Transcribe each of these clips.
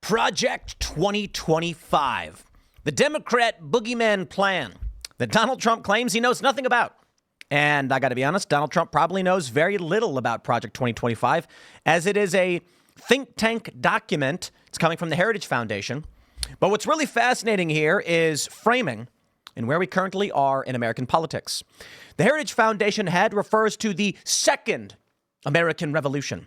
Project 2025, the Democrat boogeyman plan that Donald Trump claims he knows nothing about. And I got to be honest, Donald Trump probably knows very little about Project 2025, as it is a think tank document. It's coming from the Heritage Foundation. But what's really fascinating here is framing and where we currently are in American politics. The Heritage Foundation head refers to the Second American Revolution.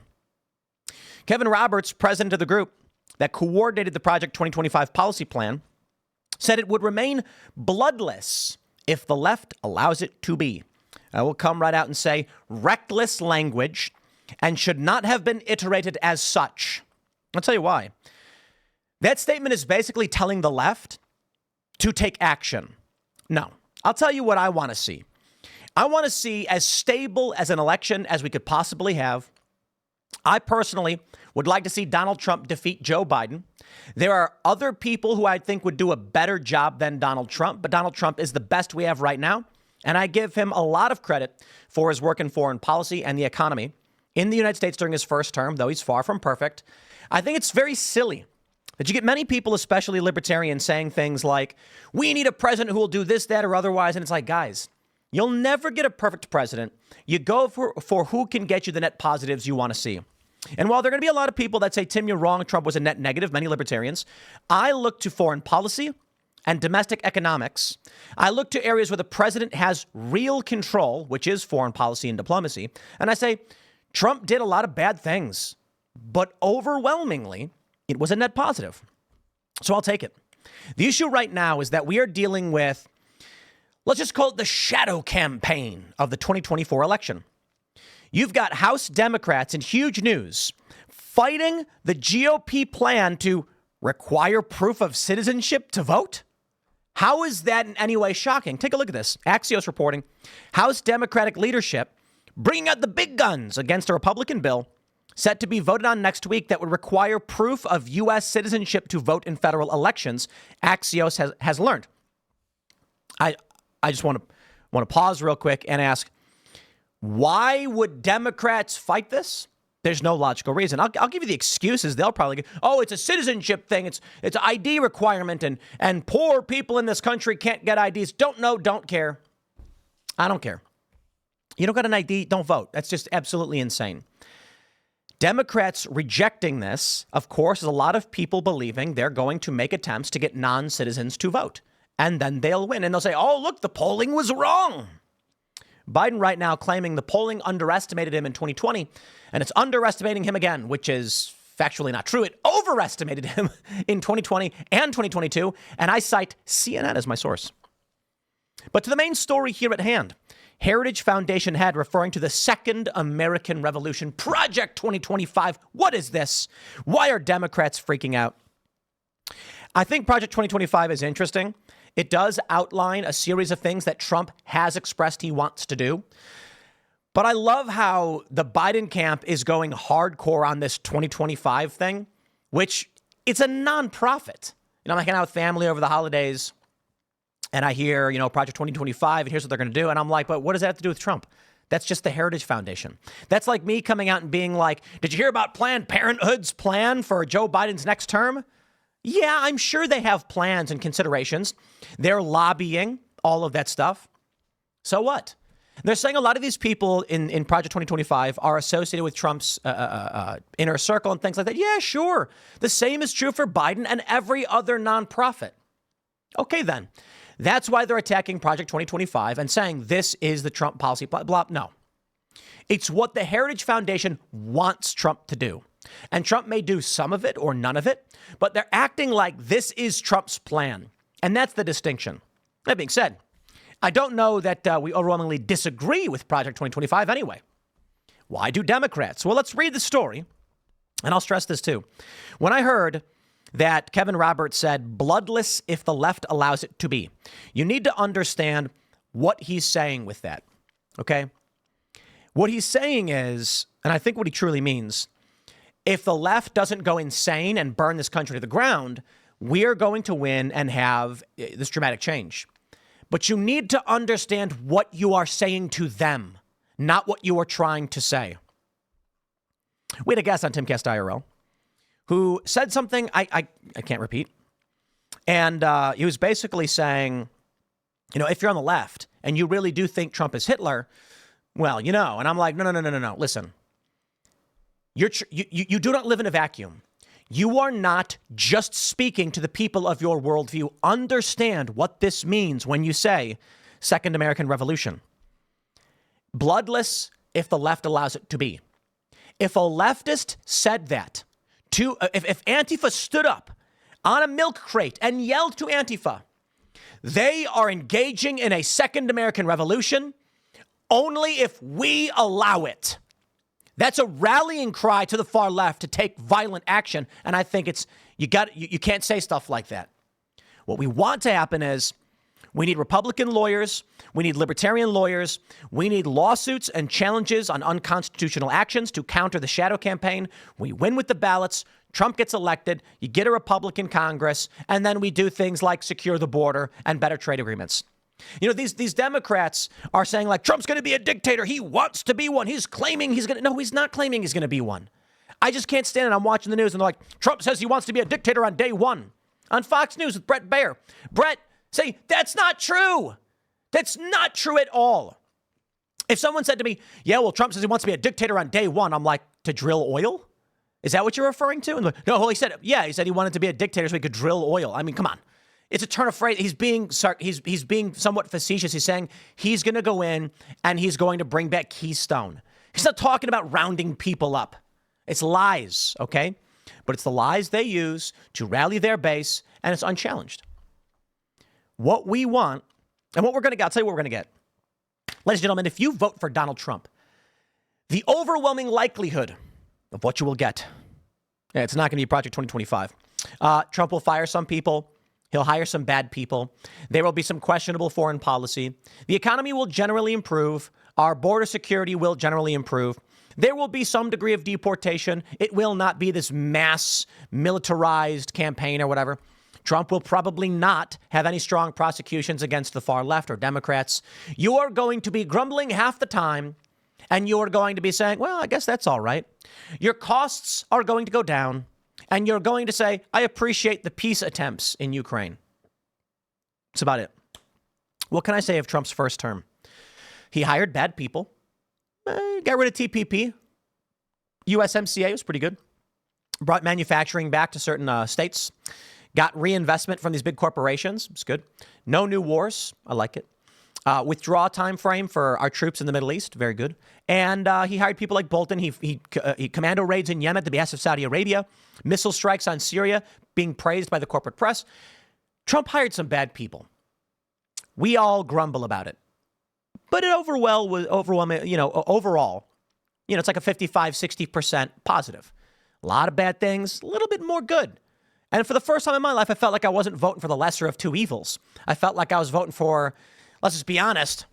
Kevin Roberts, president of the group that coordinated the Project 2025 policy plan, said it would remain bloodless if the left allows it to be. I will come right out and say reckless language and should not have been iterated as such. I'll tell you why. That statement is basically telling the left to take action. No, I'll tell you what I want to see. I want to see as stable as an election as we could possibly have. I personally would like to see Donald Trump defeat Joe Biden. There are other people who I think would do a better job than Donald Trump, but Donald Trump is the best we have right now. And I give him a lot of credit for his work in foreign policy and the economy in the United States during his first term, though he's far from perfect. I think it's very silly that you get many people, especially libertarians, saying things like, we need a president who will do this, that, or otherwise. And it's like, guys, you'll never get a perfect president. You go for who can get you the net positives you want to see. And while there are going to be a lot of people that say, Tim, you're wrong, Trump was a net negative, many libertarians, I look to foreign policy and domestic economics. I look to areas where the president has real control, which is foreign policy and diplomacy. And I say, Trump did a lot of bad things, but overwhelmingly, it was a net positive. So I'll take it. The issue right now is that we are dealing with, let's just call it the shadow campaign of the 2024 election. You've got House Democrats in huge news fighting the GOP plan to require proof of citizenship to vote. How is that in any way shocking? Take a look at this. Axios reporting House Democratic leadership bringing out the big guns against a Republican bill set to be voted on next week that would require proof of U.S. citizenship to vote in federal elections, Axios has learned. I just want to pause real quick and ask, why would Democrats fight this? There's no logical reason. I'll give you the excuses. They'll probably go, oh, it's a citizenship thing. It's an ID requirement and poor people in this country can't get IDs. Don't know, don't care. I don't care. You don't got an ID, don't vote. That's just absolutely insane. Democrats rejecting this, of course, is a lot of people believing they're going to make attempts to get non-citizens to vote. And then they'll win. And they'll say, oh, look, the polling was wrong. Biden right now claiming the polling underestimated him in 2020, and it's underestimating him again, which is factually not true. It overestimated him in 2020 and 2022, and I cite CNN as my source. But to the main story here at hand, Heritage Foundation head referring to the Second American Revolution, Project 2025. What is this? Why are Democrats freaking out? I think Project 2025 is interesting. It does outline a series of things that Trump has expressed he wants to do. But I love how the Biden camp is going hardcore on this 2025 thing, which it's a nonprofit. You know, I'm hanging out with family over the holidays and I hear, Project 2025 and here's what they're going to do. And I'm like, but what does that have to do with Trump? That's just the Heritage Foundation. That's like me coming out and being like, did you hear about Planned Parenthood's plan for Joe Biden's next term? Yeah, I'm sure they have plans and considerations. They're lobbying, all of that stuff. So what? They're saying a lot of these people in Project 2025 are associated with Trump's inner circle and things like that. Yeah, sure. The same is true for Biden and every other nonprofit. Okay, then. That's why they're attacking Project 2025 and saying this is the Trump policy. Blah, blah. No. It's what the Heritage Foundation wants Trump to do. And Trump may do some of it or none of it, but they're acting like this is Trump's plan. And that's the distinction. That being said, I don't know that we overwhelmingly disagree with Project 2025 anyway. Why do Democrats? Well, let's read the story. And I'll stress this too. When I heard that Kevin Roberts said bloodless if the left allows it to be, you need to understand what he's saying with that. Okay? What he's saying is, and I think what he truly means, if the left doesn't go insane and burn this country to the ground, we're going to win and have this dramatic change. But you need to understand what you are saying to them, not what you are trying to say. We had a guest on Timcast IRL who said something I can't repeat. And he was basically saying, if you're on the left and you really do think Trump is Hitler, well, and I'm like, no. Listen, you do not live in a vacuum. You are not just speaking to the people of your worldview. Understand what this means when you say Second American Revolution. Bloodless if the left allows it to be. If a leftist said that, if Antifa stood up on a milk crate and yelled to Antifa, they are engaging in a Second American Revolution only if we allow it. That's a rallying cry to the far left to take violent action. And I think you can't say stuff like that. What we want to happen is we need Republican lawyers. We need libertarian lawyers. We need lawsuits and challenges on unconstitutional actions to counter the shadow campaign. We win with the ballots. Trump gets elected. You get a Republican Congress. And then we do things like secure the border and better trade agreements. These Democrats are saying like Trump's going to be a dictator. He wants to be one. He's claiming he's going to. No, he's not claiming he's going to be one. I just can't stand it. I'm watching the news and they're like, Trump says he wants to be a dictator on day one. On Fox News with Brett Baer. Brett say, that's not true. That's not true at all. If someone said to me, yeah, well, Trump says he wants to be a dictator on day one, I'm like, to drill oil? Is that what you're referring to? And like, no, he said he wanted to be a dictator so he could drill oil. I mean, come on. It's a turn of phrase. He's being somewhat facetious. He's saying he's going to go in and he's going to bring back Keystone. He's not talking about rounding people up. It's lies, okay? But it's the lies they use to rally their base, and it's unchallenged. What we want, and what we're going to get, I'll tell you what we're going to get. Ladies and gentlemen, if you vote for Donald Trump, the overwhelming likelihood of what you will get, it's not going to be Project 2025. Trump will fire some people. He'll hire some bad people. There will be some questionable foreign policy. The economy will generally improve. Our border security will generally improve. There will be some degree of deportation. It will not be this mass militarized campaign or whatever. Trump will probably not have any strong prosecutions against the far left or Democrats. You are going to be grumbling half the time, and you are going to be saying, well, I guess that's all right. Your costs are going to go down. And you're going to say, I appreciate the peace attempts in Ukraine. That's about it. What can I say of Trump's first term? He hired bad people. Got rid of TPP. USMCA was pretty good. Brought manufacturing back to certain states. Got reinvestment from these big corporations. It's good. No new wars. I like it. Withdraw time frame for our troops in the Middle East. Very good. And he hired people like Bolton. He commando raids in Yemen at the behest of Saudi Arabia. Missile strikes on Syria being praised by the corporate press. Trump hired some bad people. We all grumble about it. But it overall, it's like a 55, 60% positive. A lot of bad things, a little bit more good. And for the first time in my life, I felt like I wasn't voting for the lesser of two evils. I felt like I was voting for, let's just be honest,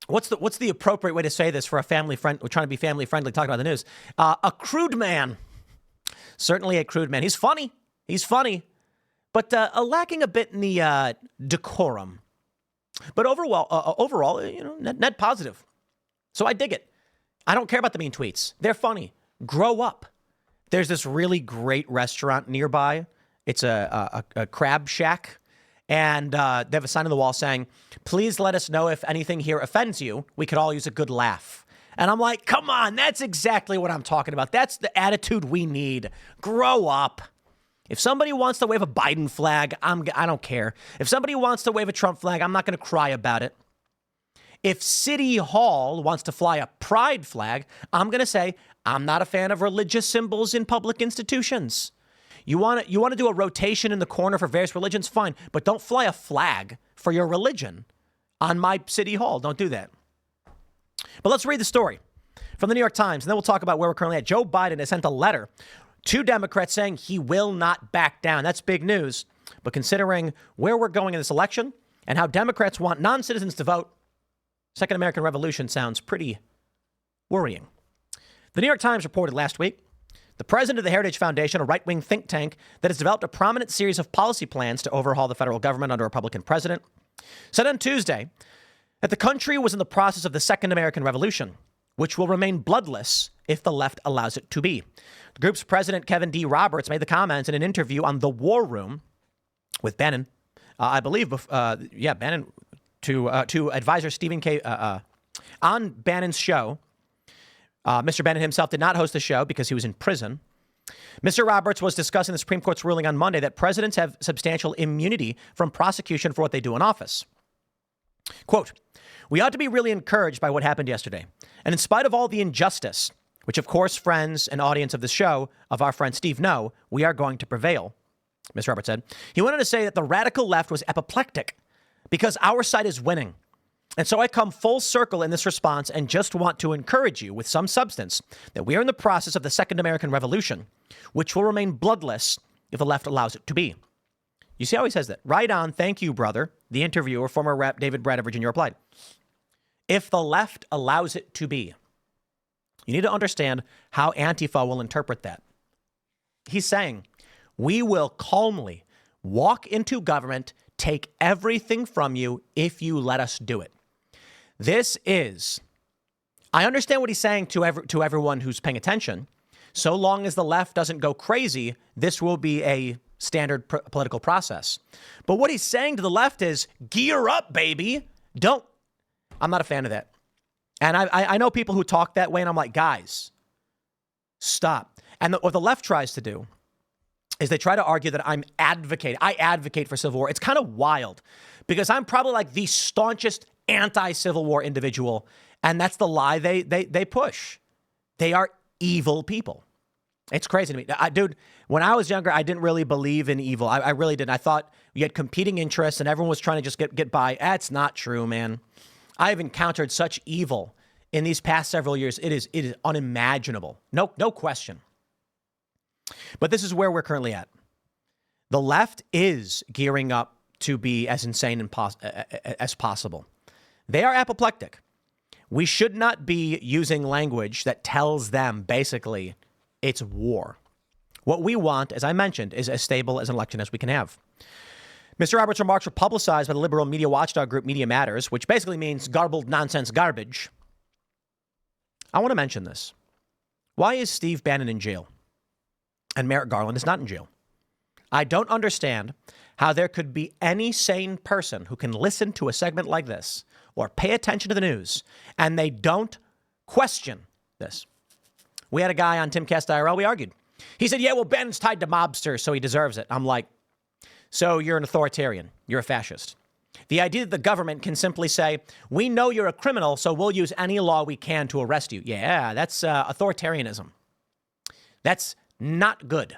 what's the appropriate way to say this for a family friend? We're trying to be family friendly, talking about the news. A crude man. Certainly a crude man. He's funny, but lacking a bit in the decorum. But overall, net positive. So I dig it. I don't care about the mean tweets. They're funny. Grow up. There's this really great restaurant nearby. It's a crab shack. And they have a sign on the wall saying, please let us know if anything here offends you. We could all use a good laugh. And I'm like, come on, that's exactly what I'm talking about. That's the attitude we need. Grow up. If somebody wants to wave a Biden flag, I don't care. If somebody wants to wave a Trump flag, I'm not going to cry about it. If City Hall wants to fly a pride flag, I'm going to say, I'm not a fan of religious symbols in public institutions. You want to do a rotation in the corner for various religions? Fine. But don't fly a flag for your religion on my City Hall. Don't do that. But let's read the story from the New York Times, and then we'll talk about where we're currently at. Joe Biden has sent a letter to Democrats saying he will not back down. That's big news. But considering where we're going in this election and how Democrats want non-citizens to vote, Second American Revolution sounds pretty worrying. The New York Times reported last week, the president of the Heritage Foundation, a right-wing think tank that has developed a prominent series of policy plans to overhaul the federal government under a Republican president, said on Tuesday that the country was in the process of the Second American Revolution, which will remain bloodless if the left allows it to be. The group's president, Kevin D. Roberts, made the comments in an interview on The War Room with Bannon, Bannon, to advisor Stephen K. On Bannon's show. Mr. Bannon himself did not host the show because he was in prison. Mr. Roberts was discussing the Supreme Court's ruling on Monday that presidents have substantial immunity from prosecution for what they do in office. Quote, "We ought to be really encouraged by what happened yesterday. And in spite of all the injustice, which of course friends and audience of the show, of our friend Steve know, we are going to prevail," Mr. Roberts said. He went on to say that the radical left was apoplectic because our side is winning. And so I come full circle in this response and just want to encourage you with some substance that we are in the process of the Second American Revolution, which will remain bloodless if the left allows it to be. You see how he says that? Right on. Thank you, brother. The interviewer, former Rep. David Brad of Virginia, replied. If the left allows it to be. You need to understand how Antifa will interpret that. He's saying, we will calmly walk into government, take everything from you if you let us do it. This is, I understand what he's saying to everyone who's paying attention. So long as the left doesn't go crazy, this will be a standard political process. But what he's saying to the left is, gear up, baby. I'm not a fan of that. And I know people who talk that way, and I'm like, guys, stop. And what the left tries to do is they try to argue that I advocate for civil war. It's kind of wild because I'm probably like the staunchest anti-Civil War individual. And that's the lie they push. They are evil people. It's crazy to me. Dude, when I was younger, I didn't really believe in evil. I really didn't. I thought you had competing interests and everyone was trying to just get by. That's not true, man. I've encountered such evil in these past several years. It is unimaginable. No question. But this is where we're currently at. The left is gearing up to be as insane as possible. They are apoplectic. We should not be using language that tells them basically it's war. What we want, as I mentioned, is as stable as an election as we can have. Mr. Roberts' remarks were publicized by the liberal media watchdog group Media Matters, which basically means garbled nonsense garbage. I want to mention this. Why is Steve Bannon in jail? And Merrick Garland is not in jail. I don't understand how there could be any sane person who can listen to a segment like this or pay attention to the news and they don't question this. We had a guy on Timcast IRL. We argued. He said, yeah, well, Bannon's tied to mobsters, so he deserves it. I'm like, so you're an authoritarian. You're a fascist. The idea that the government can simply say, we know you're a criminal, so we'll use any law we can to arrest you. Yeah, that's authoritarianism. That's not good.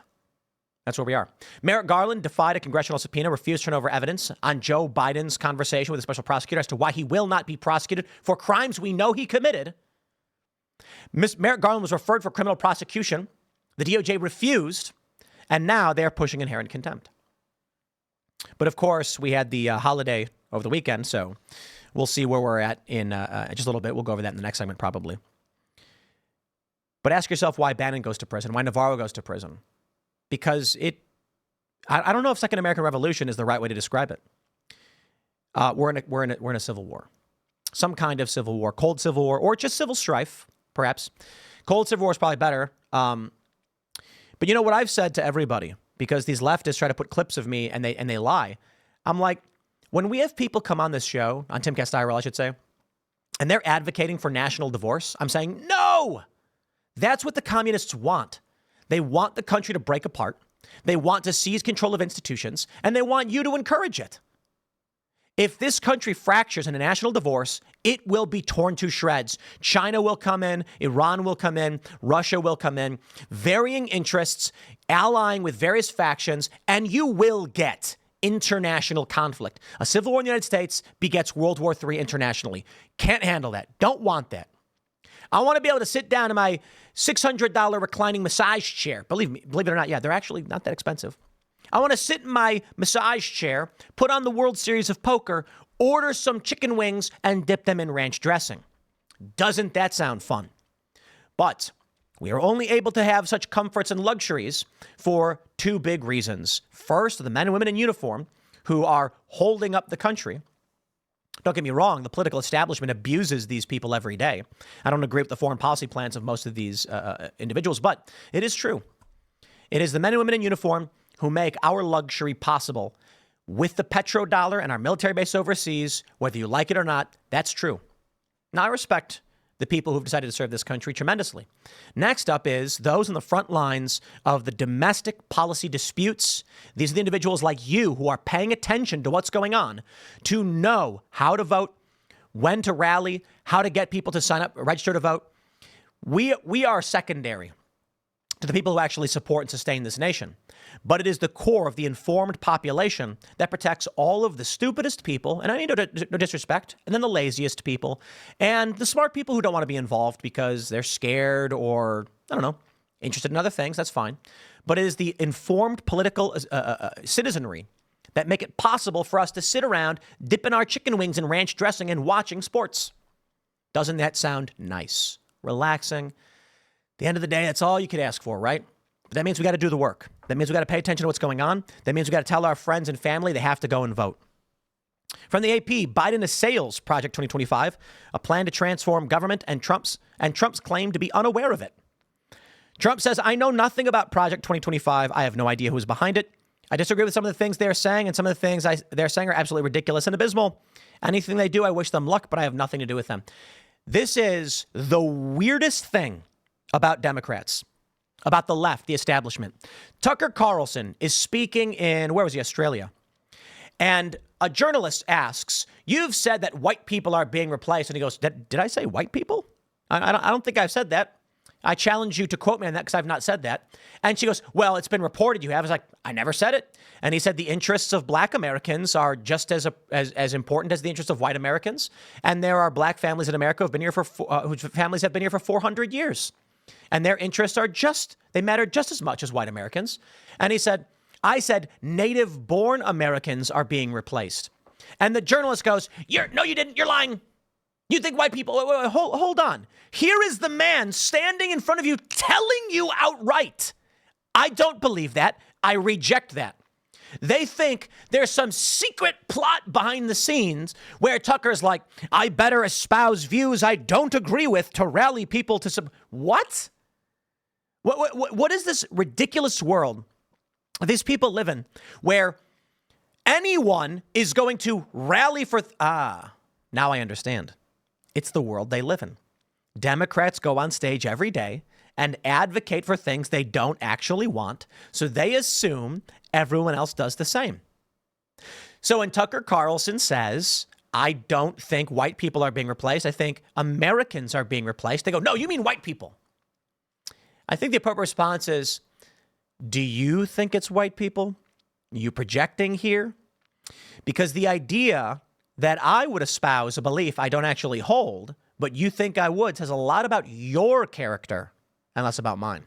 That's where we are. Merrick Garland defied a congressional subpoena, refused to turn over evidence on Joe Biden's conversation with a special prosecutor as to why he will not be prosecuted for crimes we know he committed. Merrick Garland was referred for criminal prosecution. The DOJ refused, and now they're pushing inherent contempt. But of course, we had the holiday over the weekend, so we'll see where we're at in just a little bit. We'll go over that in the next segment, probably. But ask yourself why Bannon goes to prison, why Navarro goes to prison. Because I don't know if Second American Revolution is the right way to describe it. We're in a civil war, some kind of civil war, cold civil war, or just civil strife, perhaps. Cold civil war is probably better. But you know what I've said to everybody, because these leftists try to put clips of me and they lie. I'm like, when we have people come on this show, on Timcast IRL, I should say, and they're advocating for national divorce, I'm saying, no, that's what the communists want. They want the country to break apart. They want to seize control of institutions, and they want you to encourage it. If this country fractures in a national divorce, it will be torn to shreds. China will come in, Iran will come in, Russia will come in, varying interests, allying with various factions, and you will get international conflict. A civil war in the United States begets World War III internationally. Can't handle that. Don't want that. I want to be able to sit down in my $600 reclining massage chair. Believe it or not, yeah, they're actually not that expensive. I want to sit in my massage chair, put on the World Series of Poker, order some chicken wings, and dip them in ranch dressing. Doesn't that sound fun? But we are only able to have such comforts and luxuries for two big reasons. First, the men and women in uniform who are holding up the country. Don't get me wrong, the political establishment abuses these people every day. I don't agree with the foreign policy plans of most of these individuals, but it is true. It is the men and women in uniform who make our luxury possible with the petrodollar and our military base overseas, whether you like it or not. That's true. Now, I respect the people who've decided to serve this country tremendously. Next up is those on the front lines of the domestic policy disputes. These are the individuals like you who are paying attention to what's going on, to know how to vote, when to rally, how to get people to sign up, register to vote. We are secondary to the people who actually support and sustain this nation. But it is the core of the informed population that protects all of the stupidest people, and I mean no disrespect, and then the laziest people, and the smart people who don't want to be involved because they're scared or, I don't know, interested in other things. That's fine. But it is the informed political citizenry that make it possible for us to sit around dipping our chicken wings in ranch dressing and watching sports. Doesn't that sound nice? Relaxing. At the end of the day, that's all you could ask for, right? But that means we got to do the work. That means we got to pay attention to what's going on. That means we got to tell our friends and family they have to go and vote. From the AP, Biden assails Project 2025, a plan to transform government, and Trump's claim to be unaware of it. Trump says, I know nothing about Project 2025. I have no idea who's behind it. I disagree with some of the things they're saying, and some of the things they're saying are absolutely ridiculous and abysmal. Anything they do, I wish them luck, but I have nothing to do with them. This is the weirdest thing about Democrats, about the left, the establishment. Tucker Carlson is speaking in, where was he, Australia? And a journalist asks, you've said that white people are being replaced. And he goes, did I say white people? I don't think I've said that. I challenge you to quote me on that because I've not said that. And she goes, well, it's been reported you have. I was like, I never said it. And he said the interests of black Americans are just as important as the interests of white Americans. And there are black families in America who've been here whose families have been here for 400 years. And their interests are they matter just as much as white Americans. And he said, I said native-born Americans are being replaced. And the journalist goes, no, you didn't. You're lying. You think white people, wait, hold on. Here is the man standing in front of you telling you outright. I don't believe that. I reject that. They think there's some secret plot behind the scenes where Tucker's like, I better espouse views I don't agree with to rally people to What? What is this ridiculous world these people live in where anyone is going to rally for... now I understand. It's the world they live in. Democrats go on stage every day and advocate for things they don't actually want, so they assume everyone else does the same. So when Tucker Carlson says, I don't think white people are being replaced, I think Americans are being replaced, they go, no, you mean white people. I think the appropriate response is, do you think it's white people? Are you projecting here? Because the idea that I would espouse a belief I don't actually hold, but you think I would, says a lot about your character and less about mine.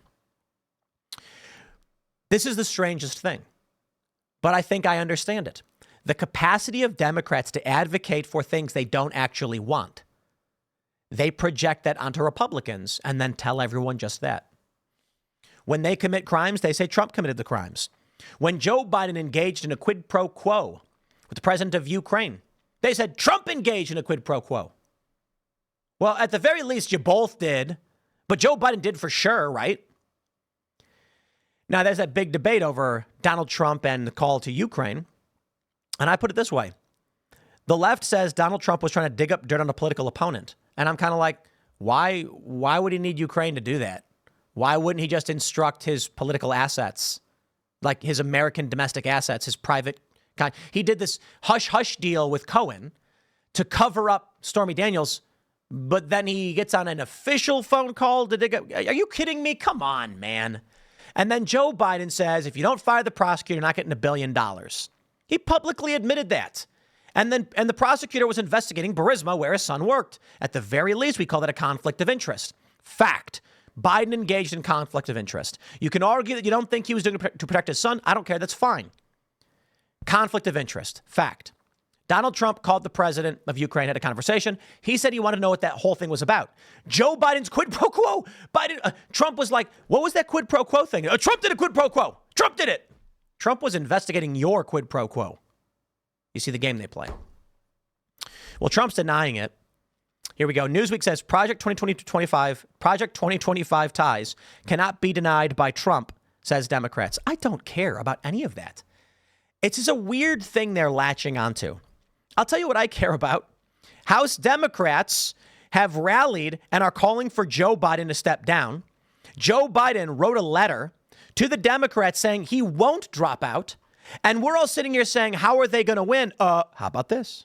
This is the strangest thing, but I think I understand it. The capacity of Democrats to advocate for things they don't actually want. They project that onto Republicans and then tell everyone just that. When they commit crimes, they say Trump committed the crimes. When Joe Biden engaged in a quid pro quo with the president of Ukraine, they said Trump engaged in a quid pro quo. Well, at the very least, you both did, but Joe Biden did for sure, right? Now, there's that big debate over Donald Trump and the call to Ukraine. And I put it this way. The left says Donald Trump was trying to dig up dirt on a political opponent. And I'm kind of like, why would he need Ukraine to do that? Why wouldn't he just instruct his political assets, like his American domestic assets, his private kind? He did this hush-hush deal with Cohen to cover up Stormy Daniels, but then he gets on an official phone call to dig up. Are you kidding me? Come on, man. And then Joe Biden says, if you don't fire the prosecutor, you're not getting $1 billion. He publicly admitted that. And the prosecutor was investigating Burisma, where his son worked. At the very least, we call that a conflict of interest. Fact. Biden engaged in conflict of interest. You can argue that you don't think he was doing it to protect his son. I don't care. That's fine. Conflict of interest. Fact. Donald Trump called the president of Ukraine, had a conversation. He said he wanted to know what that whole thing was about. Joe Biden's quid pro quo. Trump was like, what was that quid pro quo thing? Trump did a quid pro quo. Trump did it. Trump was investigating your quid pro quo. You see the game they play. Well, Trump's denying it. Here we go. Newsweek says Project 2025 ties cannot be denied by Trump, says Democrats. I don't care about any of that. It's just a weird thing they're latching onto. I'll tell you what I care about. House Democrats have rallied and are calling for Joe Biden to step down. Joe Biden wrote a letter to the Democrats saying he won't drop out. And we're all sitting here saying, how are they going to win? How about this?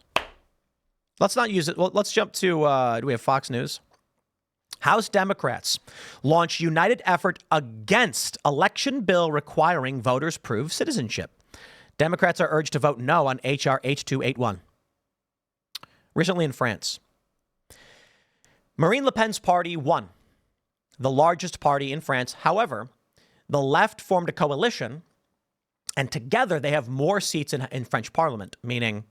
Let's not use it. Well, let's jump to, do we have Fox News? House Democrats launch united effort against election bill requiring voters prove citizenship. Democrats are urged to vote no on H.R. H281. Recently in France, Marine Le Pen's party won, the largest party in France. However, the left formed a coalition, and together they have more seats in French parliament, meaning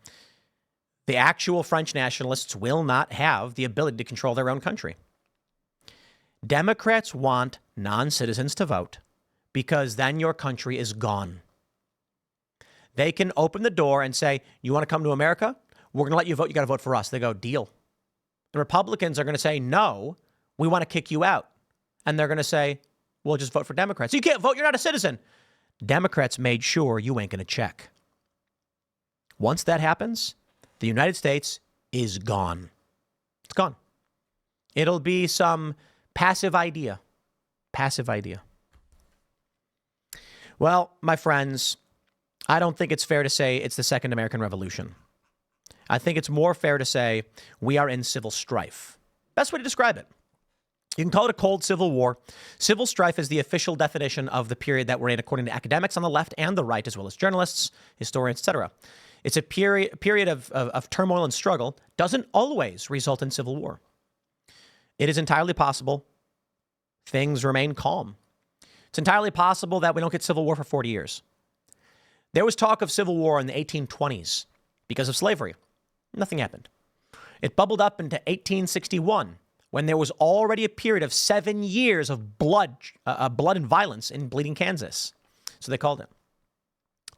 the actual French nationalists will not have the ability to control their own country. Democrats want non-citizens to vote because then your country is gone. They can open the door and say, you want to come to America? We're going to let you vote. You got to vote for us. They go, deal. The Republicans are going to say, no, we want to kick you out. And they're going to say, we'll just vote for Democrats. You can't vote. You're not a citizen. Democrats made sure you ain't going to check. Once that happens, the United States is gone. It's gone. It'll be some passive idea. Passive idea. Well, my friends, I don't think it's fair to say it's the Second American Revolution. I think it's more fair to say we are in civil strife. Best way to describe it. You can call it a cold civil war. Civil strife is the official definition of the period that we're in, according to academics on the left and the right, as well as journalists, historians, etc. It's a period of turmoil and struggle. Doesn't always result in civil war. It is entirely possible things remain calm. It's entirely possible that we don't get civil war for 40 years. There was talk of civil war in the 1820s because of slavery. Nothing happened. It bubbled up into 1861 when there was already a period of 7 years of blood and violence in Bleeding Kansas. So they called it.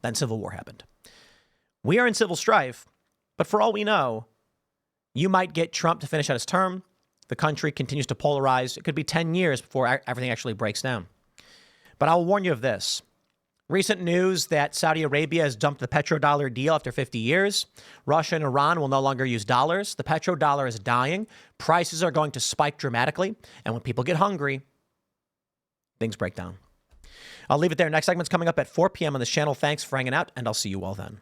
Then civil war happened. We are in civil strife, but for all we know, you might get Trump to finish out his term. The country continues to polarize. It could be 10 years before everything actually breaks down. But I'll warn you of this. Recent news that Saudi Arabia has dumped the petrodollar deal after 50 years. Russia and Iran will no longer use dollars. The petrodollar is dying. Prices are going to spike dramatically. And when people get hungry, things break down. I'll leave it there. Next segment's coming up at 4 p.m. on this channel. Thanks for hanging out, and I'll see you all then.